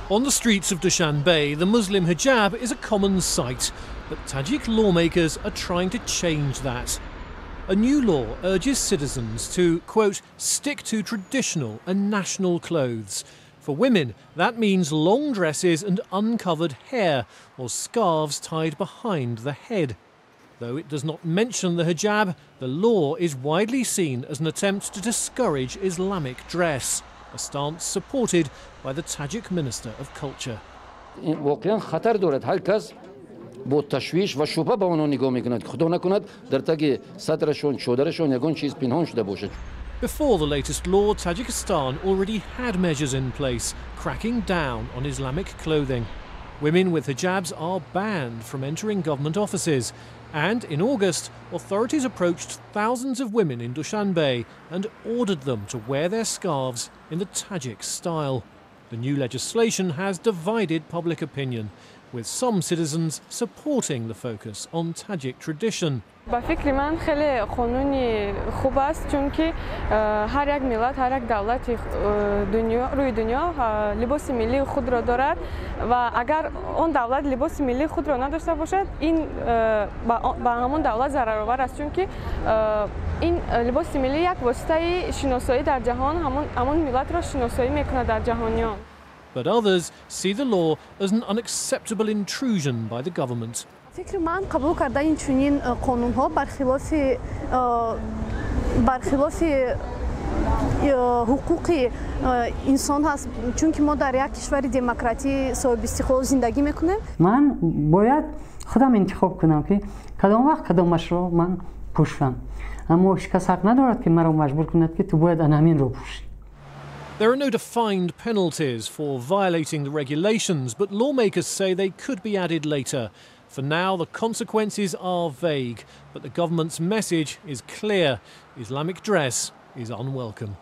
On the streets of Dushanbe, the Muslim hijab is a common sight, but Tajik lawmakers are trying to change that. A new law urges citizens to, quote, stick to traditional and national clothes. For women, that means long dresses and uncovered hair, or scarves tied behind the head. Though it does not mention the hijab, the law is widely seen as an attempt to discourage Islamic dress, a stance supported by the Tajik Minister of Culture. با تشویش و شبهه به آنها نگاه میکند که خدا نکند در تگ سطرشون شودرشون یگان چیز پنهان شده باشد. Before the latest law, Tajikistan already had measures in place cracking down on Islamic clothing. Women with hijabs are banned from entering government offices. And in August, authorities approached thousands of women in Dushanbe and ordered them to wear their scarves in the Tajik style. The new legislation has divided public opinion, with some citizens supporting the focus on Tajik tradition. با فکر من خیلی قانونی خوب است چون که هر یک ملت هر یک دولت روی دنیا لباس ملی خود را دارد و اگر آن دولت لباس ملی خود را نداشته باشد این با همون دولت ضررآور است چون که این لباس ملی یک واسطه شناسایی در جهان همون ملت را شناسایی میکند در جهانیان. But others see the law as an unacceptable intrusion by the government. فکر من قبول کردن چنین قانون‌ها برخلاف حقوق انسان هست چون که ما در یک کشور دموکراتی صاحب استقلال زندگی میکنیم. من باید خودم انتخاب کنم که کدام وقت کدامش رو من پوشم. اما هیچ کس حق ندارد که مرا مجبور کند که تو باید همین رو پوشی. There are no defined penalties for violating the regulations, but lawmakers say they could be added later. For now, the consequences are vague, but the government's message is clear: Islamic dress is unwelcome.